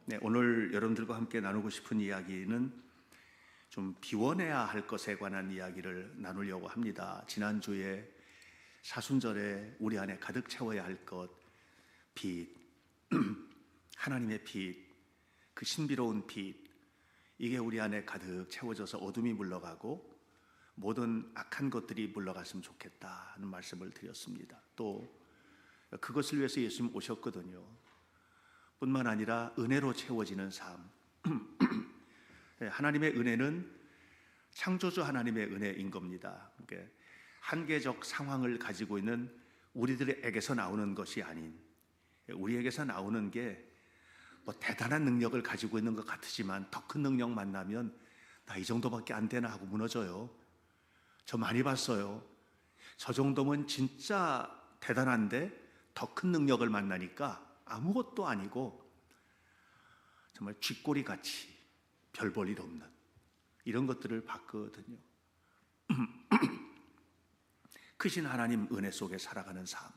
네, 오늘 여러분들과 함께 나누고 싶은 이야기는 좀 비워내야 할 것에 관한 이야기를 나누려고 합니다. 지난주에 사순절에 우리 안에 가득 채워야 할 것, 빛, 하나님의 빛, 그 신비로운 빛, 이게 우리 안에 가득 채워져서 어둠이 물러가고 모든 악한 것들이 물러갔으면 좋겠다 하는 말씀을 드렸습니다. 또 그것을 위해서 예수님 오셨거든요. 뿐만 아니라 은혜로 채워지는 삶. 하나님의 은혜는 창조주 하나님의 은혜인 겁니다. 그러니까 한계적 상황을 가지고 있는 우리들에게서 나오는 것이 아닌, 우리에게서 나오는 게 뭐 대단한 능력을 가지고 있는 것 같으지만 더 큰 능력 만나면 나 이 정도밖에 안 되나 하고 무너져요. 저 많이 봤어요. 저 정도면 진짜 대단한데 더 큰 능력을 만나니까 아무것도 아니고 정말 쥐꼬리 같이 별 볼 일 없는 이런 것들을 봤거든요. 크신 하나님 은혜 속에 살아가는 삶,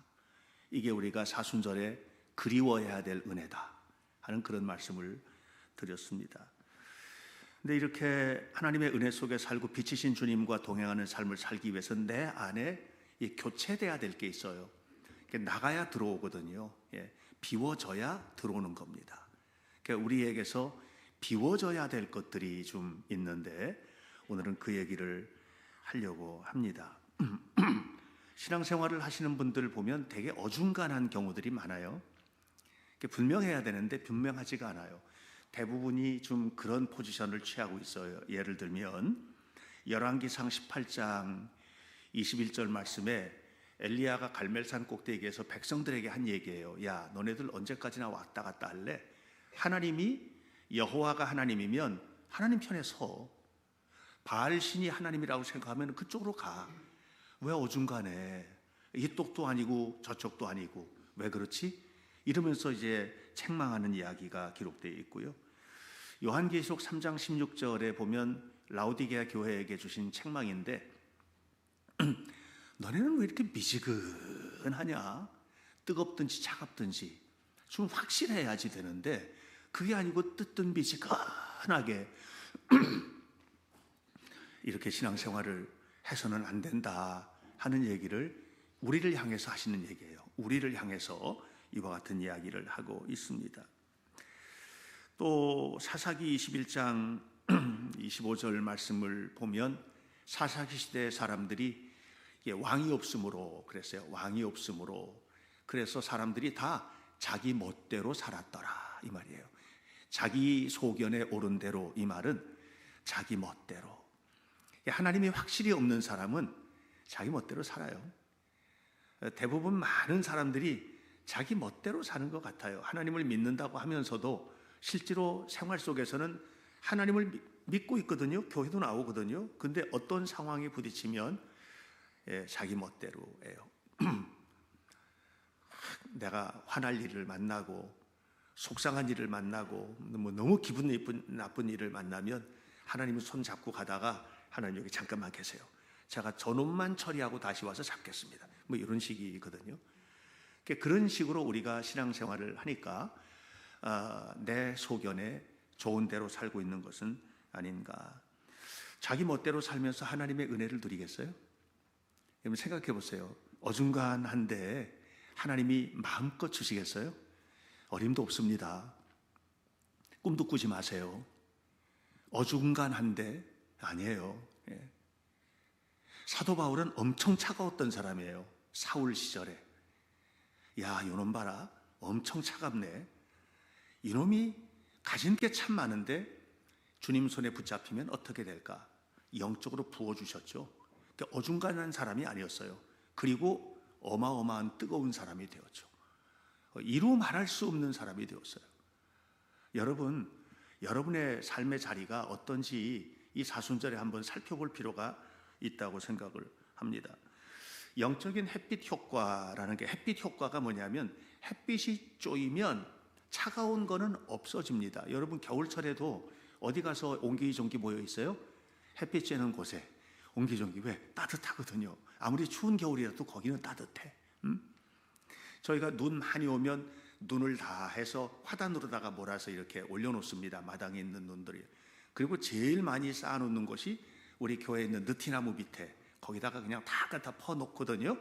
이게 우리가 사순절에 그리워해야 될 은혜다 하는 그런 말씀을 드렸습니다. 근데 이렇게 하나님의 은혜 속에 살고 빛이신 주님과 동행하는 삶을 살기 위해서 내 안에 교체돼야 될 게 있어요. 나가야 들어오거든요. 비워져야 들어오는 겁니다. 그러니까 우리에게서 비워져야 될 것들이 좀 있는데 오늘은 그 얘기를 하려고 합니다. 신앙생활을 하시는 분들 보면 되게 어중간한 경우들이 많아요. 분명해야 되는데 분명하지가 않아요. 대부분이 좀 그런 포지션을 취하고 있어요. 예를 들면 열왕기상 18장 21절 말씀에 엘리야가 갈멜산 꼭대기에서 백성들에게 한 얘기예요. 야, 너네들 언제까지나 왔다 갔다 할래? 하나님이 여호와가 하나님이면 하나님 편에 서. 바알 신이 하나님이라고 생각하면 그쪽으로 가. 왜 어중간해? 이쪽도 아니고 저쪽도 아니고 왜 그렇지? 이러면서 이제 책망하는 이야기가 기록되어 있고요. 요한계시록 3장 16절에 보면 라오디게아 교회에게 주신 책망인데 너네는 왜 이렇게 미지근하냐? 뜨겁든지 차갑든지 좀 확실해야지 되는데 그게 아니고 뜨뜻 미지근하게 이렇게 신앙생활을 해서는 안 된다 하는 얘기를 우리를 향해서 하시는 얘기예요. 우리를 향해서 이와 같은 이야기를 하고 있습니다. 또 사사기 21장 25절 말씀을 보면 사사기 시대 사람들이 왕이 없으므로 그랬어요. 왕이 없으므로 그래서 사람들이 다 자기 멋대로 살았더라 이 말이에요. 자기 소견에 오른 대로, 이 말은 자기 멋대로. 하나님이 확실히 없는 사람은 자기 멋대로 살아요. 대부분 많은 사람들이 자기 멋대로 사는 것 같아요. 하나님을 믿는다고 하면서도 실제로 생활 속에서는 하나님을 믿고 있거든요. 교회도 나오거든요. 근데 어떤 상황에 부딪히면 자기 멋대로예요. 내가 화날 일을 만나고 속상한 일을 만나고 너무 기분 나쁜 일을 만나면 하나님은 손 잡고 가다가 하나님 여기 잠깐만 계세요. 제가 저놈만 처리하고 다시 와서 잡겠습니다. 뭐 이런 식이거든요. 그런 식으로 우리가 신앙생활을 하니까 내 소견에 좋은 대로 살고 있는 것은 아닌가. 자기 멋대로 살면서 하나님의 은혜를 누리겠어요? 여러분 생각해 보세요. 어중간한데 하나님이 마음껏 주시겠어요? 어림도 없습니다. 꿈도 꾸지 마세요. 어중간한데 아니에요. 사도 바울은 엄청 차가웠던 사람이에요. 사울 시절에. 야, 이놈 봐라. 엄청 차갑네. 이놈이 가진 게 참 많은데 주님 손에 붙잡히면 어떻게 될까? 영적으로 부어주셨죠. 어중간한 사람이 아니었어요. 그리고 어마어마한 뜨거운 사람이 되었죠. 이루 말할 수 없는 사람이 되었어요. 여러분, 여러분의 삶의 자리가 어떤지 이 사순절에 한번 살펴볼 필요가 있다고 생각을 합니다. 영적인 햇빛 효과라는 게, 햇빛 효과가 뭐냐면 햇빛이 쪼이면 차가운 거는 없어집니다. 여러분 겨울철에도 어디 가서 옹기종기 모여 있어요? 햇빛 쬐는 곳에 옹기종기. 왜? 따뜻하거든요. 아무리 추운 겨울이라도 거기는 따뜻해. 저희가 눈 많이 오면 눈을 다 해서 화단으로다가 몰아서 이렇게 올려놓습니다. 마당에 있는 눈들이. 그리고 제일 많이 쌓아놓는 곳이 우리 교회에 있는 느티나무 밑에, 거기다가 그냥 다 갖다 퍼놓거든요.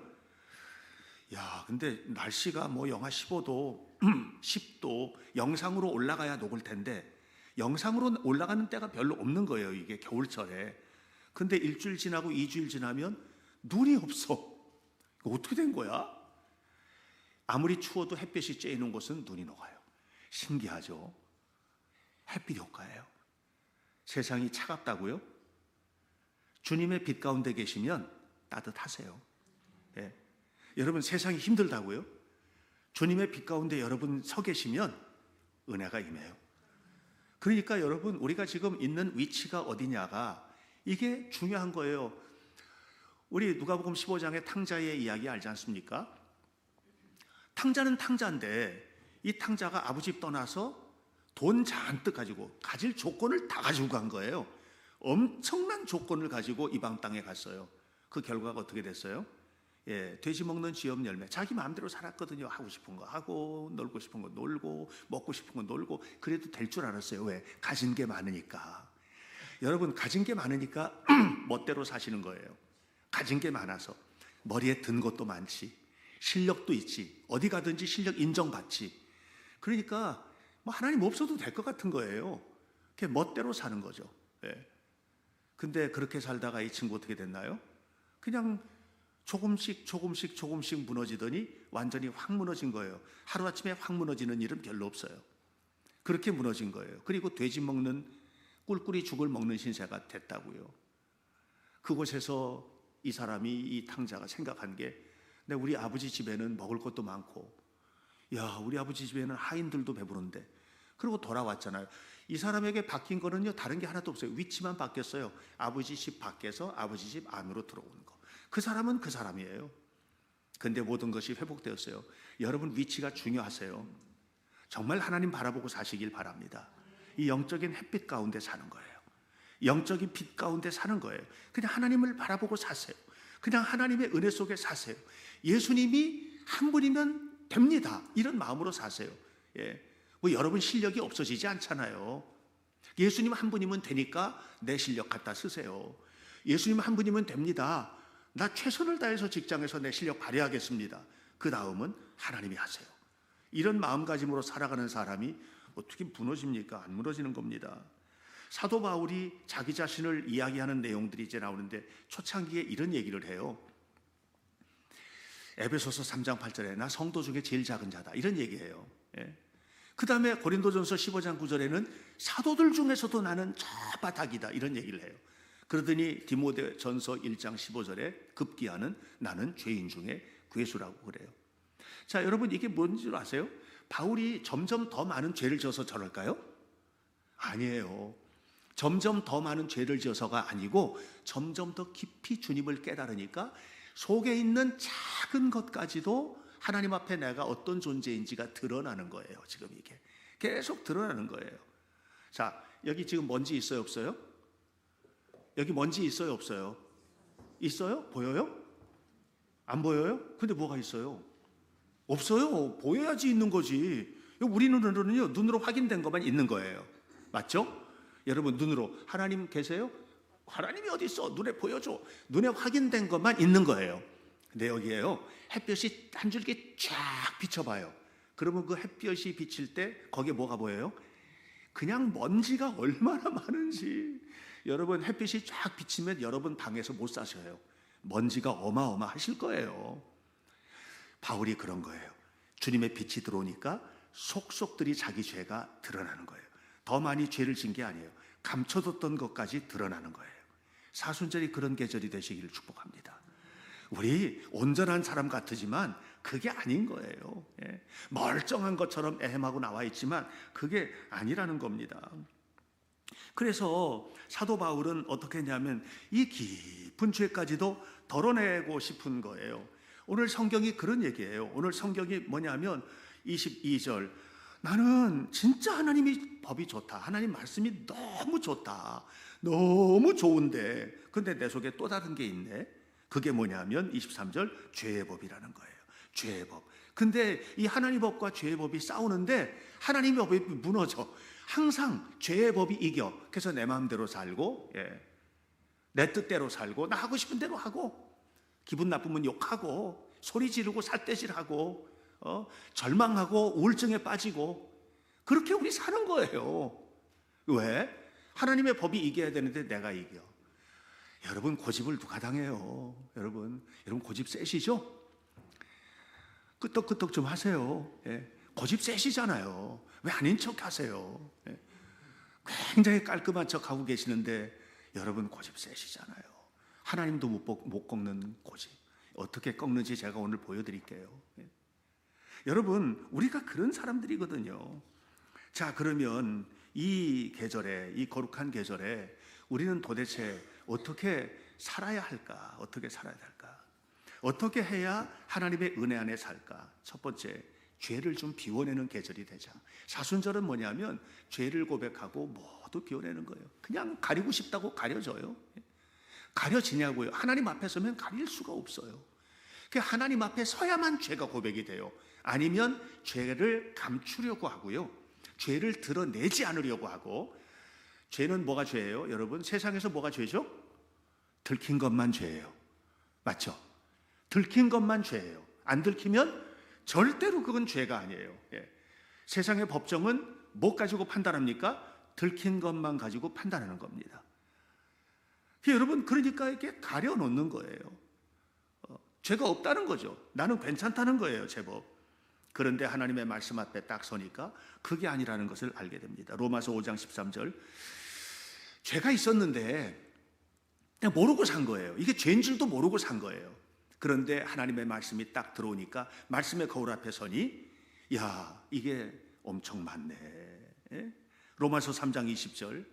야, 근데 날씨가 뭐 영하 15도, 10도, 영상으로 올라가야 녹을 텐데 영상으로 올라가는 때가 별로 없는 거예요. 이게 겨울철에. 근데 일주일 지나고 2주일 지나면 눈이 없어. 어떻게 된 거야? 아무리 추워도 햇볕이 쬐이는 곳은 눈이 녹아요. 신기하죠? 햇빛 효과예요. 세상이 차갑다고요? 주님의 빛 가운데 계시면 따뜻하세요. 예. 여러분, 세상이 힘들다고요? 주님의 빛 가운데 여러분 서 계시면 은혜가 임해요. 그러니까 여러분, 우리가 지금 있는 위치가 어디냐가 이게 중요한 거예요. 우리 누가복음 15장의 탕자의 이야기 알지 않습니까? 탕자는 탕자인데 이 탕자가 아버지 집 떠나서 돈 잔뜩 가지고 가질 조건을 다 가지고 간 거예요. 엄청난 조건을 가지고 이방 땅에 갔어요. 그 결과가 어떻게 됐어요? 예, 돼지 먹는 쥐염 열매. 자기 마음대로 살았거든요. 하고 싶은 거 하고, 놀고 싶은 거 놀고, 먹고 싶은 거 놀고. 그래도 될 줄 알았어요. 왜? 가진 게 많으니까. 여러분, 가진 게 많으니까 멋대로 사시는 거예요. 가진 게 많아서. 머리에 든 것도 많지, 실력도 있지, 어디 가든지 실력 인정받지. 그러니까 뭐 하나님 없어도 될 것 같은 거예요. 그게 멋대로 사는 거죠. 예. 근데 그렇게 살다가 이 친구 어떻게 됐나요? 그냥 조금씩 무너지더니 완전히 확 무너진 거예요. 하루아침에 확 무너지는 일은 별로 없어요. 그렇게 무너진 거예요. 그리고 돼지 먹는, 꿀꿀이 죽을 먹는 신세가 됐다고요. 그곳에서 이 사람이, 이 탕자가 생각한 게, 우리 아버지 집에는 먹을 것도 많고, 야, 우리 아버지 집에는 하인들도 배부른데. 그리고 돌아왔잖아요. 이 사람에게 바뀐 거는요, 다른 게 하나도 없어요. 위치만 바뀌었어요. 아버지 집 밖에서 아버지 집 안으로 들어오는 거. 그 사람은 그 사람이에요. 근데 모든 것이 회복되었어요. 여러분, 위치가 중요하세요. 정말 하나님 바라보고 사시길 바랍니다. 이 영적인 햇빛 가운데 사는 거예요. 영적인 빛 가운데 사는 거예요. 그냥 하나님을 바라보고 사세요. 그냥 하나님의 은혜 속에 사세요. 예수님이 한 분이면 됩니다. 이런 마음으로 사세요. 예. 뭐 여러분 실력이 없어지지 않잖아요. 예수님 한 분이면 되니까 내 실력 갖다 쓰세요. 예수님 한 분이면 됩니다. 나 최선을 다해서 직장에서 내 실력 발휘하겠습니다. 그 다음은 하나님이 하세요. 이런 마음가짐으로 살아가는 사람이 어떻게 무너집니까? 안 무너지는 겁니다. 사도 바울이 자기 자신을 이야기하는 내용들이 이제 나오는데 초창기에 이런 얘기를 해요. 에베소서 3장 8절에 나 성도 중에 제일 작은 자다, 이런 얘기해요. 예. 그 다음에 고린도전서 15장 9절에는 사도들 중에서도 나는 저 바닥이다, 이런 얘기를 해요. 그러더니 디모데전서 1장 15절에 급기야는 나는 죄인 중에 괴수라고 그래요. 자, 여러분, 이게 뭔지 아세요? 바울이 점점 더 많은 죄를 지어서 저럴까요? 아니에요. 점점 더 많은 죄를 지어서가 아니고 점점 더 깊이 주님을 깨달으니까 속에 있는 작은 것까지도 하나님 앞에 내가 어떤 존재인지가 드러나는 거예요. 지금 이게 계속 드러나는 거예요. 자, 여기 지금 먼지 있어요, 없어요? 여기 먼지 있어요, 없어요? 있어요? 보여요? 안 보여요? 근데 뭐가 있어요? 없어요. 보여야지 있는 거지. 우리 눈으로는요, 눈으로 확인된 것만 있는 거예요. 맞죠? 여러분, 눈으로 하나님 계세요? 하나님이 어디 있어? 눈에 보여줘. 눈에 확인된 것만 있는 거예요. 근데 여기에요, 햇볕이 한 줄기 쫙 비춰봐요. 그러면 그 햇볕이 비칠 때 거기에 뭐가 보여요? 그냥 먼지가 얼마나 많은지. 여러분, 햇빛이 쫙 비치면 여러분 방에서 못 사셔요. 먼지가 어마어마하실 거예요. 바울이 그런 거예요. 주님의 빛이 들어오니까 속속들이 자기 죄가 드러나는 거예요. 더 많이 죄를 진 게 아니에요. 감춰뒀던 것까지 드러나는 거예요. 사순절이 그런 계절이 되시기를 축복합니다. 우리 온전한 사람 같으지만 그게 아닌 거예요. 예. 멀쩡한 것처럼 애헴하고 나와 있지만 그게 아니라는 겁니다. 그래서 사도 바울은 어떻게 했냐면 이 깊은 죄까지도 덜어내고 싶은 거예요. 오늘 성경이 그런 얘기예요. 오늘 성경이 뭐냐면 22절, 나는 진짜 하나님이 법이 좋다, 하나님 말씀이 너무 좋다, 너무 좋은데 근데 내 속에 또 다른 게 있네. 그게 뭐냐면 23절, 죄의 법이라는 거예요. 죄의 법. 근데 이 하나님의 법과 죄의 법이 싸우는데 하나님의 법이 무너져. 항상 죄의 법이 이겨. 그래서 내 마음대로 살고, 내 뜻대로 살고, 나 하고 싶은 대로 하고, 기분 나쁘면 욕하고, 소리 지르고 살대질하고, 절망하고 우울증에 빠지고, 그렇게 우리 사는 거예요. 왜? 하나님의 법이 이겨야 되는데 내가 이겨. 여러분 고집을 누가 당해요? 여러분 고집 세시죠? 끄떡끄떡 좀 하세요. 고집 세시잖아요. 왜 아닌 척 하세요? 굉장히 깔끔한 척 하고 계시는데 여러분 고집 세시잖아요. 하나님도 못 꺾는 고집. 어떻게 꺾는지 제가 오늘 보여드릴게요. 여러분 우리가 그런 사람들이거든요. 자, 그러면 이 계절에, 이 거룩한 계절에 우리는 도대체 어떻게 살아야 할까? 어떻게 살아야 할까? 어떻게 해야 하나님의 은혜 안에 살까? 첫 번째, 죄를 좀 비워내는 계절이 되자. 사순절은 뭐냐면 죄를 고백하고 모두 비워내는 거예요. 그냥 가리고 싶다고 가려져요. 가려지냐고요? 하나님 앞에 서면 가릴 수가 없어요. 하나님 앞에 서야만 죄가 고백이 돼요. 아니면 죄를 감추려고 하고요. 죄를 드러내지 않으려고 하고. 죄는 뭐가 죄예요? 여러분 세상에서 뭐가 죄죠? 들킨 것만 죄예요. 맞죠? 들킨 것만 죄예요. 안 들키면 절대로 그건 죄가 아니에요. 세상의 법정은 뭐 가지고 판단합니까? 들킨 것만 가지고 판단하는 겁니다. 여러분 그러니까 이렇게 가려놓는 거예요. 죄가 없다는 거죠. 나는 괜찮다는 거예요, 제법. 그런데 하나님의 말씀 앞에 딱 서니까 그게 아니라는 것을 알게 됩니다. 로마서 5장 13절. 죄가 있었는데 그냥 모르고 산 거예요. 이게 죄인 줄도 모르고 산 거예요. 그런데 하나님의 말씀이 딱 들어오니까 말씀의 거울 앞에 서니 야, 이게 엄청 많네. 로마서 3장 20절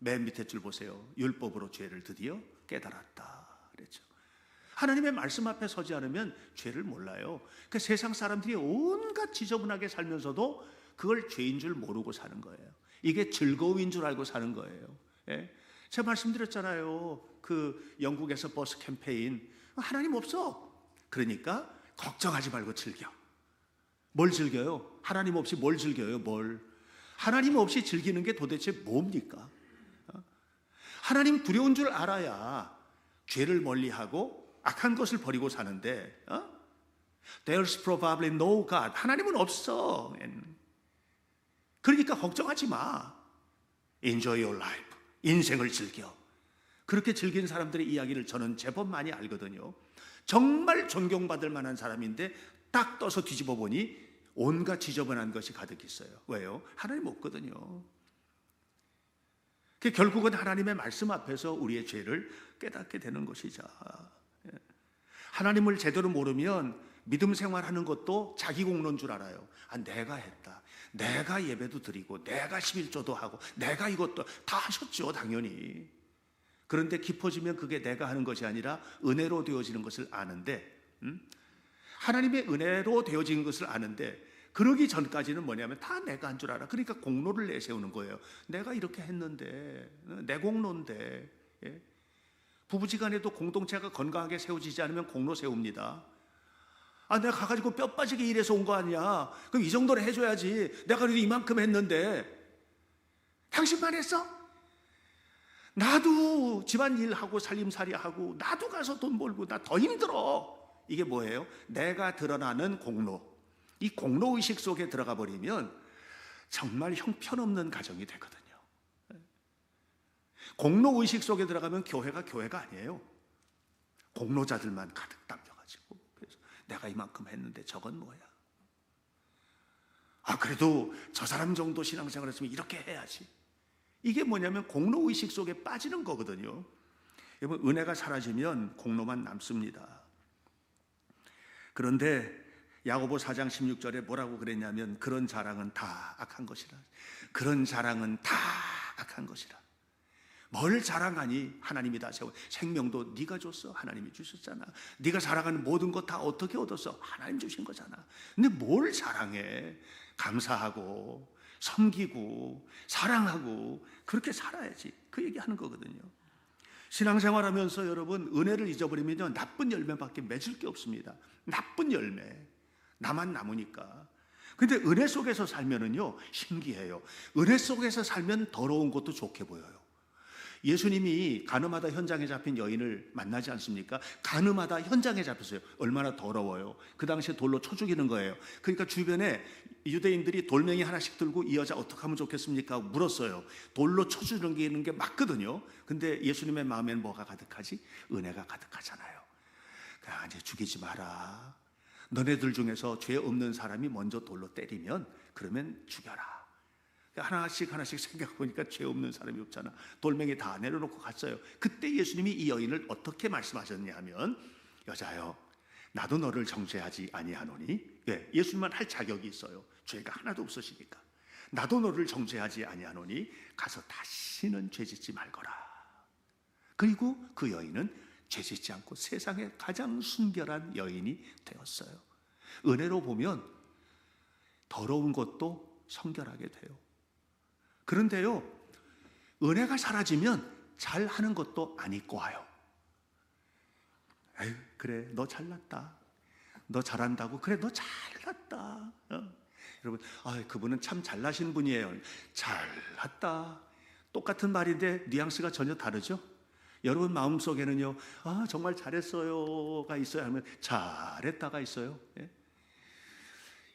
맨 밑에 줄 보세요. 율법으로 죄를 드디어 깨달았다 그랬죠. 하나님의 말씀 앞에 서지 않으면 죄를 몰라요. 그러니까 세상 사람들이 온갖 지저분하게 살면서도 그걸 죄인 줄 모르고 사는 거예요. 이게 즐거움인 줄 알고 사는 거예요. 제가 말씀드렸잖아요. 그 영국에서 버스 캠페인 하나님 없어. 그러니까 걱정하지 말고 즐겨. 뭘 즐겨요? 하나님 없이 뭘 즐겨요? 뭘? 하나님 없이 즐기는 게 도대체 뭡니까? 하나님 두려운 줄 알아야 죄를 멀리하고 악한 것을 버리고 사는데 There's probably no God. 하나님은 없어. 그러니까 걱정하지 마. Enjoy your life. 인생을 즐겨. 그렇게 즐긴 사람들의 이야기를 저는 제법 많이 알거든요. 정말 존경받을 만한 사람인데 딱 떠서 뒤집어 보니 온갖 지저분한 것이 가득 있어요. 왜요? 하나님 없거든요. 결국은 하나님의 말씀 앞에서 우리의 죄를 깨닫게 되는 것이죠. 하나님을 제대로 모르면 믿음 생활하는 것도 자기 공로인 줄 알아요. 내가 했다. 내가 예배도 드리고 내가 11조도 하고 내가 이것도 다 하셨죠, 당연히. 그런데 깊어지면 그게 내가 하는 것이 아니라 은혜로 되어지는 것을 아는데, 하나님의 은혜로 되어진 것을 아는데 그러기 전까지는 뭐냐면 다 내가 한 줄 알아. 그러니까 공로를 내세우는 거예요. 내가 이렇게 했는데, 내 공로인데. 부부지간에도 공동체가 건강하게 세워지지 않으면 공로 세웁니다. 내가 가가지고 뼈 빠지게 일해서 온 거 아니야. 그럼 이 정도는 해줘야지. 내가 그래도 이만큼 했는데 당신만 했어? 나도 집안일하고 살림살이하고 나도 가서 돈 벌고 나 더 힘들어. 이게 뭐예요? 내가 드러나는 공로. 이 공로의식 속에 들어가 버리면 정말 형편없는 가정이 되거든요. 공로의식 속에 들어가면 교회가 아니에요. 공로자들만 가득 담겨가지고, 그래서 내가 이만큼 했는데 저건 뭐야? 그래도 저 사람 정도 신앙생활 했으면 이렇게 해야지. 이게 뭐냐면 공로의식 속에 빠지는 거거든요. 여러분, 은혜가 사라지면 공로만 남습니다. 그런데 야고보 4장 16절에 뭐라고 그랬냐면 그런 자랑은 다 악한 것이라. 그런 자랑은 다 악한 것이라. 뭘 자랑하니? 하나님이 다 세워. 생명도 네가 줬어. 하나님이 주셨잖아. 네가 자랑하는 모든 것 다 어떻게 얻었어? 하나님 주신 거잖아. 근데 뭘 자랑해? 감사하고 섬기고 사랑하고 그렇게 살아야지. 그 얘기하는 거거든요. 신앙생활하면서 여러분 은혜를 잊어버리면 나쁜 열매밖에 맺을 게 없습니다. 나쁜 열매. 나만 남으니까. 근데 은혜 속에서 살면은요, 신기해요. 은혜 속에서 살면 더러운 것도 좋게 보여요. 예수님이 가늠하다 현장에 잡힌 여인을 만나지 않습니까? 가늠하다 현장에 잡혔어요. 얼마나 더러워요. 그 당시에 돌로 쳐 죽이는 거예요. 그러니까 주변에 유대인들이 돌멩이 하나씩 들고 이 여자 어떻게 하면 좋겠습니까? 물었어요. 돌로 쳐 죽이는 게 맞거든요. 근데 예수님의 마음에는 뭐가 가득하지? 은혜가 가득하잖아요. 그냥 이제 죽이지 마라. 너네들 중에서 죄 없는 사람이 먼저 돌로 때리면 그러면 죽여라. 하나씩 생각해 보니까 죄 없는 사람이 없잖아. 돌멩이 다 내려놓고 갔어요. 그때 예수님이 이 여인을 어떻게 말씀하셨냐 하면, 여자여, 나도 너를 정죄하지 아니하노니. 예수님만 할 자격이 있어요. 죄가 하나도 없으시니까. 나도 너를 정죄하지 아니하노니 가서 다시는 죄짓지 말거라. 그리고 그 여인은 죄짓지 않고 세상에 가장 순결한 여인이 되었어요. 은혜로 보면 더러운 것도 성결하게 돼요. 그런데요, 은혜가 사라지면 잘하는 것도 안 입고 와요. 에휴, 그래, 너 잘났다. 너 잘한다고? 그래, 너 잘났다. 여러분, 그분은 참 잘나신 분이에요. 잘났다. 똑같은 말인데 뉘앙스가 전혀 다르죠? 여러분 마음속에는요, 정말 잘했어요가 있어야 하면 잘했다가 있어요. 예?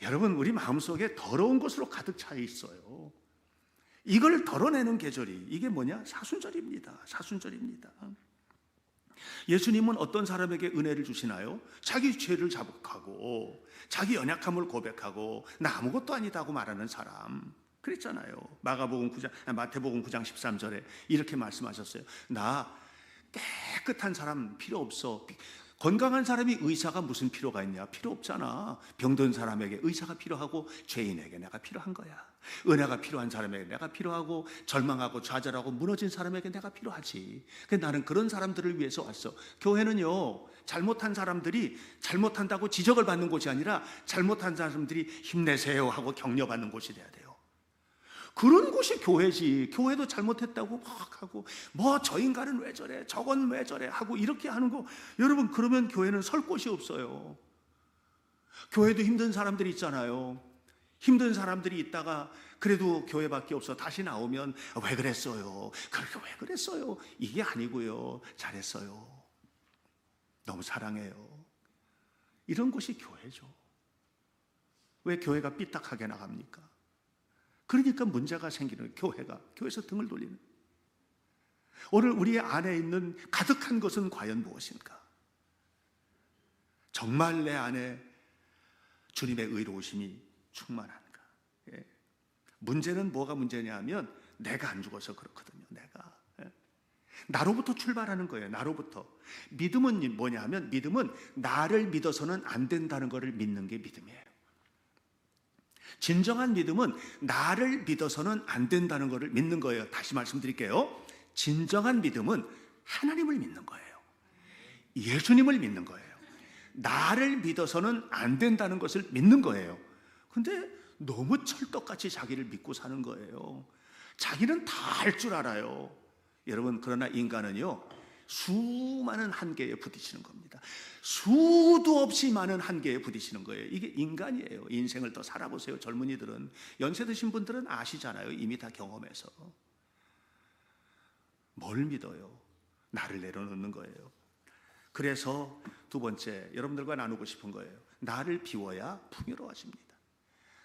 여러분, 우리 마음속에 더러운 것으로 가득 차 있어요. 이걸 덜어내는 계절이 이게 뭐냐? 사순절입니다. 사순절입니다. 예수님은 어떤 사람에게 은혜를 주시나요? 자기 죄를 자복하고 자기 연약함을 고백하고 나 아무것도 아니다고 말하는 사람. 그랬잖아요. 마태복음 9장 13절에 이렇게 말씀하셨어요. 나 깨끗한 사람 필요 없어. 건강한 사람이 의사가 무슨 필요가 있냐? 필요 없잖아. 병든 사람에게 의사가 필요하고 죄인에게 내가 필요한 거야. 은혜가 필요한 사람에게 내가 필요하고 절망하고 좌절하고 무너진 사람에게 내가 필요하지. 나는 그런 사람들을 위해서 왔어. 교회는요, 잘못한 사람들이 잘못한다고 지적을 받는 곳이 아니라 잘못한 사람들이 힘내세요 하고 격려받는 곳이 돼야 돼요. 그런 곳이 교회지. 교회도 잘못했다고 막 하고 저 인간은 왜 저래, 저건 왜 저래 하고 이렇게 하는 거, 여러분, 그러면 교회는 설 곳이 없어요. 교회도 힘든 사람들이 있잖아요. 힘든 사람들이 있다가 그래도 교회밖에 없어 다시 나오면 왜 그랬어요? 그렇게 왜 그랬어요? 이게 아니고요, 잘했어요, 너무 사랑해요. 이런 곳이 교회죠. 왜 교회가 삐딱하게 나갑니까? 그러니까 문제가 생기는, 교회에서 등을 돌리는. 오늘 우리 안에 있는 가득한 것은 과연 무엇인가? 정말 내 안에 주님의 의로우심이 충만한가? 예. 문제는 뭐가 문제냐 하면 내가 안 죽어서 그렇거든요. 내가. 예. 나로부터 출발하는 거예요. 나로부터. 믿음은 뭐냐 하면, 믿음은 나를 믿어서는 안 된다는 것을 믿는 게 믿음이에요. 진정한 믿음은 나를 믿어서는 안 된다는 것을 믿는 거예요. 다시 말씀드릴게요. 진정한 믿음은 하나님을 믿는 거예요. 예수님을 믿는 거예요. 나를 믿어서는 안 된다는 것을 믿는 거예요. 근데 너무 철떡같이 자기를 믿고 사는 거예요. 자기는 다 할 줄 알아요. 여러분, 그러나 인간은요, 수많은 한계에 부딪히는 겁니다. 수도 없이 많은 한계에 부딪히는 거예요. 이게 인간이에요. 인생을 더 살아보세요. 젊은이들은, 연세 드신 분들은 아시잖아요. 이미 다 경험해서. 뭘 믿어요? 나를 내려놓는 거예요. 그래서 두 번째, 여러분들과 나누고 싶은 거예요. 나를 비워야 풍요로워집니다.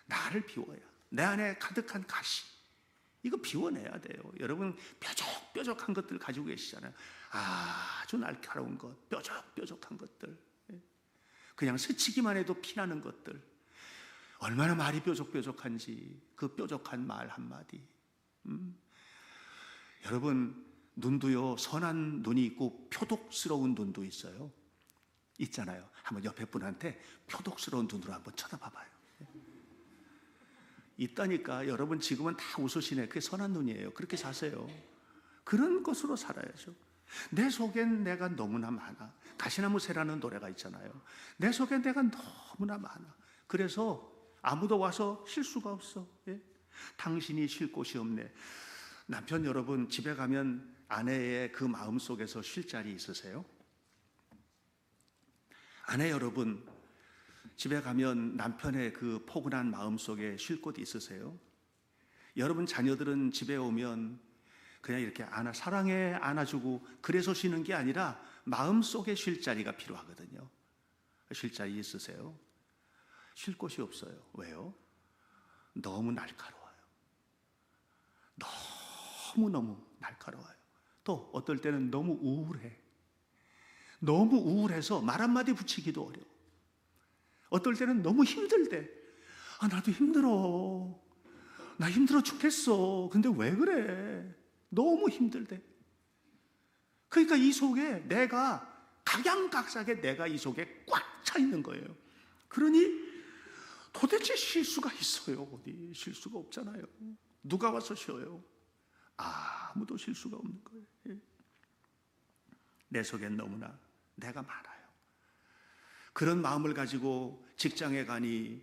나를 비워야. 내 안에 가득한 가시, 이거 비워내야 돼요. 여러분, 뾰족뾰족한 것들 가지고 계시잖아요. 아주 날카로운 것, 뾰족뾰족한 것들, 그냥 스치기만 해도 피나는 것들, 얼마나 말이 뾰족뾰족한지, 그 뾰족한 말 한마디. 여러분, 눈도요, 선한 눈이 있고 표독스러운 눈도 있어요. 있잖아요. 한번 옆에 분한테 표독스러운 눈으로 한번 쳐다봐봐요. 있다니까. 여러분, 지금은 다 웃으시네. 그게 선한 눈이에요. 그렇게 사세요. 그런 것으로 살아야죠. 내 속엔 내가 너무나 많아. 가시나무 새라는 노래가 있잖아요. 내 속엔 내가 너무나 많아. 그래서 아무도 와서 쉴 수가 없어. 예? 당신이 쉴 곳이 없네. 남편 여러분, 집에 가면 아내의 그 마음 속에서 쉴 자리 있으세요? 아내 여러분, 집에 가면 남편의 그 포근한 마음 속에 쉴 곳 있으세요? 여러분 자녀들은 집에 오면 그냥 이렇게 사랑해 안아주고 그래서 쉬는 게 아니라 마음 속에 쉴 자리가 필요하거든요. 쉴 자리 있으세요? 쉴 곳이 없어요. 왜요? 너무 날카로워요. 너무너무 날카로워요. 또 어떨 때는 너무 우울해. 너무 우울해서 말 한마디 붙이기도 어려워. 어떨 때는 너무 힘들대. 나도 힘들어. 나 힘들어 죽겠어. 근데 왜 그래? 너무 힘들대. 그러니까 이 속에 내가 각양각색의 내가 이 속에 꽉 차 있는 거예요. 그러니 도대체 쉴 수가 있어요? 어디 쉴 수가 없잖아요. 누가 와서 쉬어요? 아무도 쉴 수가 없는 거예요. 내 속엔 너무나 내가 많아요. 그런 마음을 가지고 직장에 가니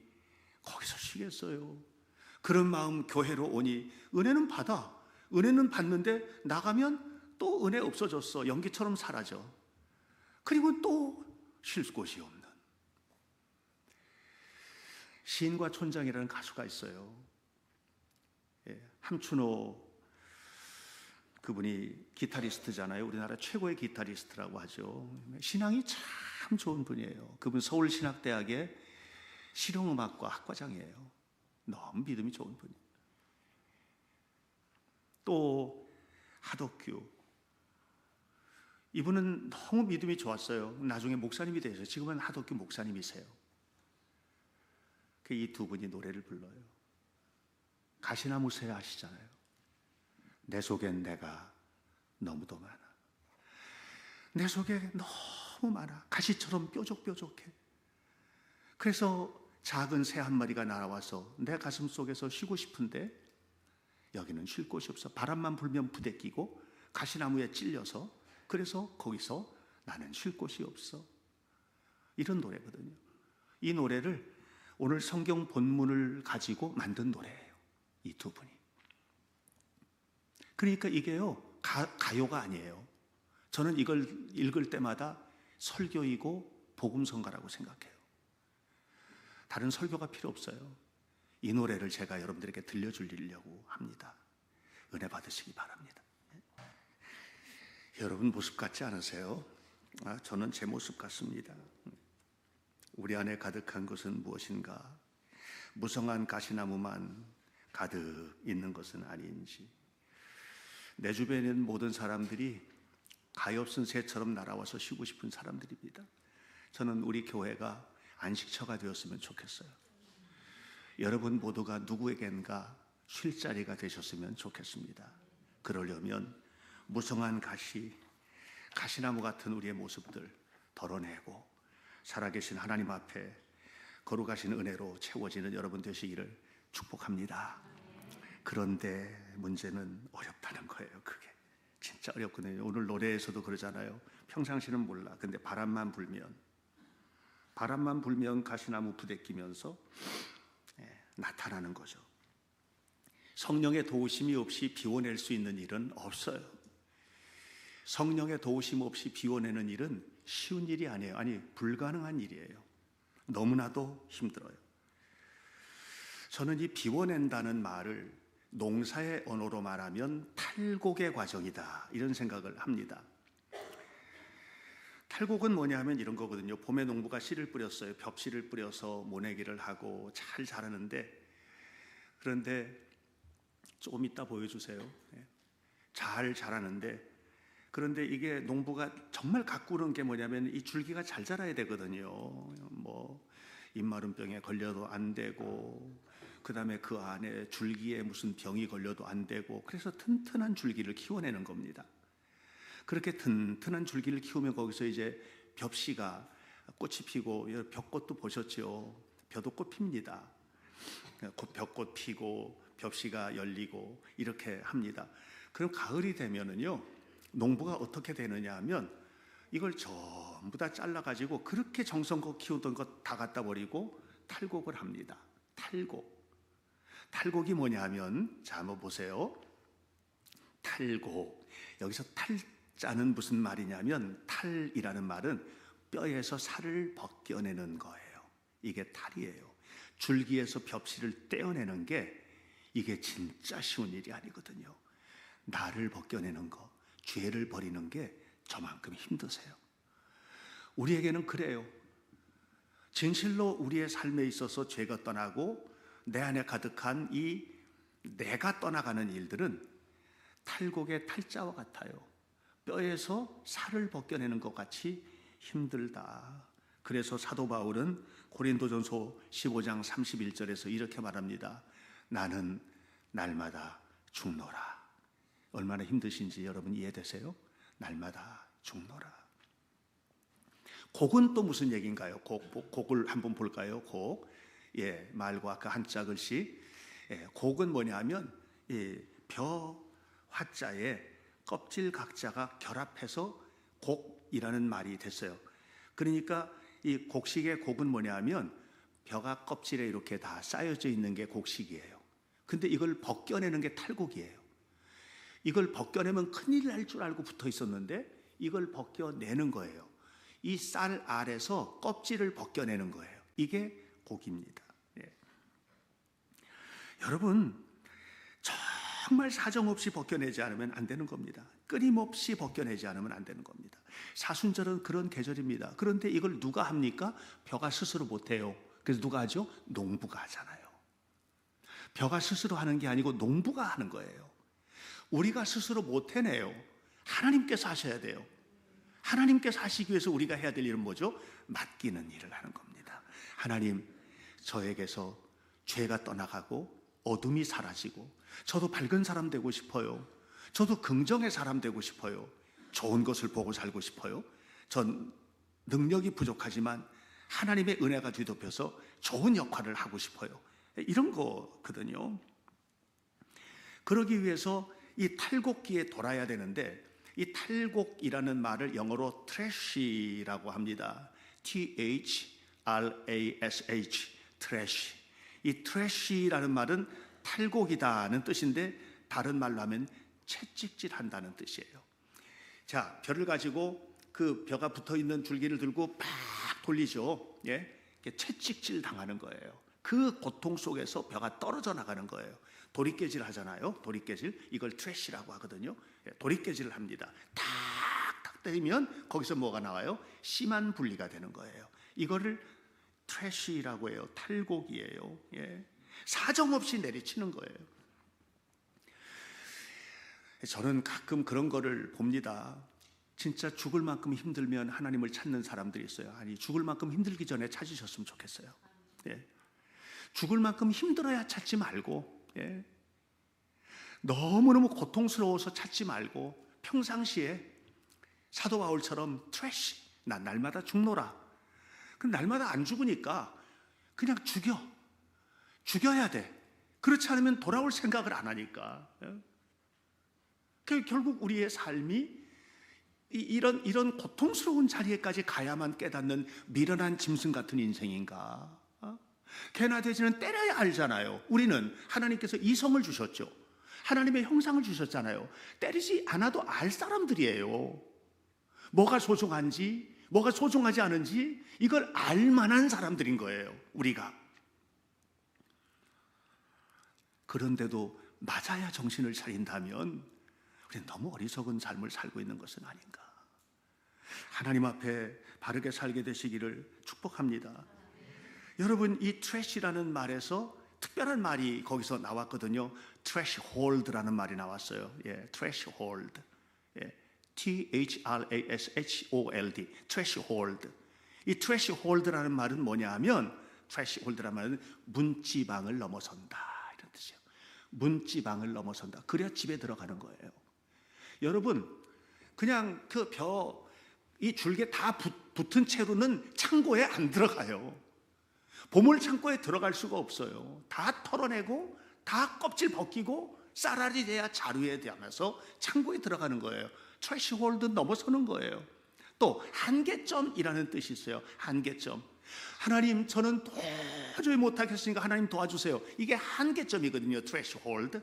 거기서 쉬겠어요? 그런 마음 교회로 오니 은혜는 받아. 은혜는 받는데 나가면 또 은혜 없어졌어. 연기처럼 사라져. 그리고 또 쉴 곳이 없는. 시인과 촌장이라는 가수가 있어요. 함춘호 그분이 기타리스트잖아요. 우리나라 최고의 기타리스트라고 하죠. 신앙이 참 좋은 분이에요. 그분 서울신학대학의 실용음악과 학과장이에요. 너무 믿음이 좋은 분이에요. 또 하덕규 이분은 너무 믿음이 좋았어요. 나중에 목사님이 되셔서 지금은 하덕규 목사님이세요. 이 두 분이 노래를 불러요. 가시나무 새 아시잖아요. 내 속엔 내가 너무도 많아. 내 속에 너무 많아. 가시처럼 뾰족뾰족해. 그래서 작은 새 한 마리가 날아와서 내 가슴 속에서 쉬고 싶은데 여기는 쉴 곳이 없어. 바람만 불면 부대끼고 가시나무에 찔려서 그래서 거기서 나는 쉴 곳이 없어. 이런 노래거든요. 이 노래를 오늘 성경 본문을 가지고 만든 노래예요. 이 두 분이. 그러니까 이게요, 가요가 아니에요. 저는 이걸 읽을 때마다 설교이고 복음성가라고 생각해요. 다른 설교가 필요 없어요. 이 노래를 제가 여러분들에게 들려주려고 합니다. 은혜 받으시기 바랍니다. 여러분 모습 같지 않으세요? 저는 제 모습 같습니다. 우리 안에 가득한 것은 무엇인가? 무성한 가시나무만 가득 있는 것은 아닌지. 내 주변에 있는 모든 사람들이 가엾은 새처럼 날아와서 쉬고 싶은 사람들입니다. 저는 우리 교회가 안식처가 되었으면 좋겠어요. 여러분 모두가 누구에겐가 쉴 자리가 되셨으면 좋겠습니다. 그러려면 무성한 가시나무 같은 우리의 모습들 덜어내고 살아계신 하나님 앞에 거룩하신 은혜로 채워지는 여러분 되시기를 축복합니다. 그런데 문제는 어렵다는 거예요. 그게 진짜 어렵거든요. 오늘 노래에서도 그러잖아요. 평상시는 몰라. 근데 바람만 불면 가시나무 부대끼면서 나타나는 거죠. 성령의 도우심이 없이 비워낼 수 있는 일은 없어요. 성령의 도우심 없이 비워내는 일은 쉬운 일이 아니에요. 아니, 불가능한 일이에요. 너무나도 힘들어요. 저는 이 비워낸다는 말을 농사의 언어로 말하면 탈곡의 과정이다, 이런 생각을 합니다. 탈곡은 뭐냐면 이런 거거든요. 봄에 농부가 씨를 뿌렸어요. 벽씨를 뿌려서 모내기를 하고 잘 자라는데, 그런데 조금 이따 보여주세요. 잘 자라는데, 그런데 이게 농부가 정말 가꾸는 게 뭐냐면 이 줄기가 잘 자라야 되거든요. 뭐 입마름병에 걸려도 안 되고, 그 다음에 그 안에 줄기에 무슨 병이 걸려도 안 되고, 그래서 튼튼한 줄기를 키워내는 겁니다. 그렇게 튼튼한 줄기를 키우면 거기서 이제 벽씨가 꽃이 피고, 벽꽃도 보셨죠? 벼도 꽃 핍니다. 벽꽃 피고 벽씨가 열리고 이렇게 합니다. 그럼 가을이 되면은요, 농부가 어떻게 되느냐 하면 이걸 전부 다 잘라가지고 그렇게 정성껏 키우던 것 다 갖다 버리고 탈곡을 합니다. 탈곡이 뭐냐 하면, 자 한번 보세요. 탈곡, 여기서 탈자는 무슨 말이냐면, 탈이라는 말은 뼈에서 살을 벗겨내는 거예요. 이게 탈이에요. 줄기에서 벽실을 떼어내는 게 이게 진짜 쉬운 일이 아니거든요. 나를 벗겨내는 거, 죄를 버리는 게 저만큼 힘드세요. 우리에게는 그래요. 진실로 우리의 삶에 있어서 죄가 떠나고 내 안에 가득한 이 내가 떠나가는 일들은 탈곡의 탈자와 같아요. 뼈에서 살을 벗겨내는 것 같이 힘들다. 그래서 사도 바울은 고린도전서 15장 31절에서 이렇게 말합니다. 나는 날마다 죽노라. 얼마나 힘드신지 여러분 이해되세요? 날마다 죽노라. 곡은 또 무슨 얘기인가요? 곡을 한번 볼까요? 곡. 말과 그 한자 글씨. 곡은 뭐냐면 벼 화자에 껍질 각자가 결합해서 곡이라는 말이 됐어요. 그러니까 이 곡식의 곡은 뭐냐면 벼가 껍질에 이렇게 다 쌓여져 있는 게 곡식이에요. 근데 이걸 벗겨내는 게 탈곡이에요. 이걸 벗겨내면 큰일 날 줄 알고 붙어 있었는데 이걸 벗겨내는 거예요. 이 쌀 알에서 껍질을 벗겨내는 거예요. 이게 곡입니다. 여러분, 정말 사정없이 벗겨내지 않으면 안 되는 겁니다. 끊임없이 벗겨내지 않으면 안 되는 겁니다. 사순절은 그런 계절입니다. 그런데 이걸 누가 합니까? 벼가 스스로 못해요. 그래서 누가 하죠? 농부가 하잖아요. 벼가 스스로 하는 게 아니고 농부가 하는 거예요. 우리가 스스로 못 해내요. 하나님께서 하셔야 돼요. 하나님께서 하시기 위해서 우리가 해야 될 일은 뭐죠? 맡기는 일을 하는 겁니다. 하나님, 저에게서 죄가 떠나가고 어둠이 사라지고 저도 밝은 사람 되고 싶어요. 저도 긍정의 사람 되고 싶어요. 좋은 것을 보고 살고 싶어요. 전 능력이 부족하지만 하나님의 은혜가 뒤덮여서 좋은 역할을 하고 싶어요. 이런 거거든요. 그러기 위해서 이 탈곡기에 돌아야 되는데 이 탈곡이라는 말을 영어로 trash라고 합니다. THRASH, trash. 이 trash라는 말은 탈곡이다는 뜻인데 다른 말로 하면 채찍질한다는 뜻이에요. 자, 벼를 가지고 그 벼가 붙어 있는 줄기를 들고 팍 돌리죠. 채찍질 당하는 거예요. 그 고통 속에서 벼가 떨어져 나가는 거예요. 도리깨질 하잖아요. 도리깨질, 이걸 트래시라고 하거든요. 도리깨질을 합니다. 탁탁 때리면 거기서 뭐가 나와요? 심한 분리가 되는 거예요. 이거를 트래시라고 해요. 탈곡이에요. 사정없이 내리치는 거예요. 저는 가끔 그런 거를 봅니다. 진짜 죽을 만큼 힘들면 하나님을 찾는 사람들이 있어요. 아니, 죽을 만큼 힘들기 전에 찾으셨으면 좋겠어요. 죽을 만큼 힘들어야 찾지 말고, 너무너무 고통스러워서 찾지 말고 평상시에 사도 바울처럼 트래시, 난 날마다 죽노라. 그럼 날마다 안 죽으니까 그냥 죽여야 돼. 그렇지 않으면 돌아올 생각을 안 하니까. 결국 우리의 삶이 이런 고통스러운 자리에까지 가야만 깨닫는 미련한 짐승 같은 인생인가? 개나 돼지는 때려야 알잖아요. 우리는 하나님께서 이성을 주셨죠. 하나님의 형상을 주셨잖아요. 때리지 않아도 알 사람들이에요. 뭐가 소중한지, 뭐가 소중하지 않은지 이걸 알만한 사람들인 거예요. 우리가. 그런데도 맞아야 정신을 차린다면 우리는 너무 어리석은 삶을 살고 있는 것은 아닌가. 하나님 앞에 바르게 살게 되시기를 축복합니다. 여러분, 이 트래시라는 말에서 특별한 말이 거기서 나왔거든요. threshold라는 말이 나왔어요. threshold. THRASHOLD. threshold. 이 threshold라는 말은 뭐냐 하면 threshold라는 말은 문지방을 넘어선다 이런 뜻이에요. 문지방을 넘어선다. 그래야 집에 들어가는 거예요. 여러분, 그냥 그 이 줄기에 다 붙은 채로는 창고에 안 들어가요. 보물 창고에 들어갈 수가 없어요. 다 털어내고 다 껍질 벗기고 쌀알이 돼야 자루에 담아서 창고에 들어가는 거예요. 트래시홀드 넘어서는 거예요. 또 한계점이라는 뜻이 있어요. 한계점. 하나님, 저는 도저히 못하겠으니까 하나님 도와주세요. 이게 한계점이거든요. 트래시홀드.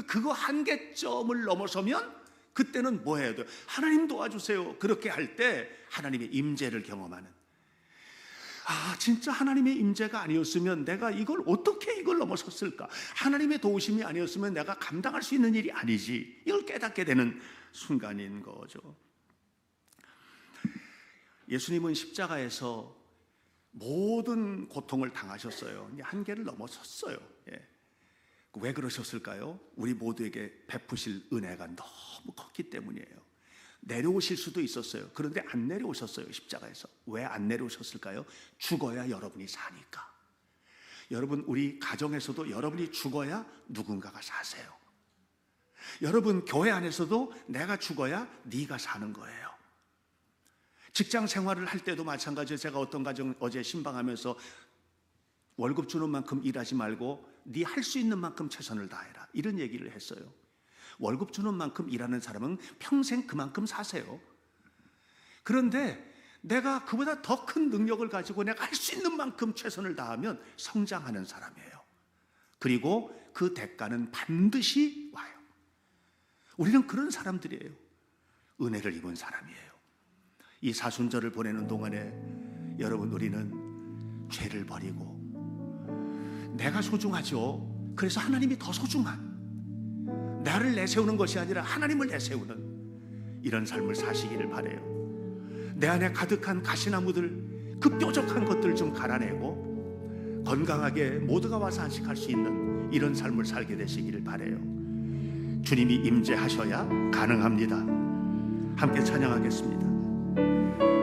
그거 한계점을 넘어서면 그때는 뭐 해야 돼요? 하나님 도와주세요. 그렇게 할 때 하나님의 임재를 경험하는. 진짜 하나님의 임재가 아니었으면 내가 이걸 넘어섰을까? 하나님의 도우심이 아니었으면 내가 감당할 수 있는 일이 아니지. 이걸 깨닫게 되는 순간인 거죠. 예수님은 십자가에서 모든 고통을 당하셨어요. 한계를 넘어섰어요. 왜 그러셨을까요? 우리 모두에게 베푸실 은혜가 너무 컸기 때문이에요. 내려오실 수도 있었어요. 그런데 안 내려오셨어요. 십자가에서. 왜 안 내려오셨을까요? 죽어야 여러분이 사니까. 여러분, 우리 가정에서도 여러분이 죽어야 누군가가 사세요. 여러분, 교회 안에서도 내가 죽어야 네가 사는 거예요. 직장 생활을 할 때도 마찬가지예요. 제가 어떤 가정 어제 신방하면서 월급 주는 만큼 일하지 말고 네 할 수 있는 만큼 최선을 다해라, 이런 얘기를 했어요. 월급 주는 만큼 일하는 사람은 평생 그만큼 사세요. 그런데 내가 그보다 더 큰 능력을 가지고 내가 할 수 있는 만큼 최선을 다하면 성장하는 사람이에요. 그리고 그 대가는 반드시 와요. 우리는 그런 사람들이에요. 은혜를 입은 사람이에요. 이 사순절을 보내는 동안에 여러분, 우리는 죄를 버리고, 내가 소중하죠. 그래서 하나님이 더 소중한, 나를 내세우는 것이 아니라 하나님을 내세우는 이런 삶을 사시기를 바라요. 내 안에 가득한 가시나무들, 그 뾰족한 것들 좀 갈아내고 건강하게 모두가 와서 안식할 수 있는 이런 삶을 살게 되시기를 바라요. 주님이 임재하셔야 가능합니다. 함께 찬양하겠습니다.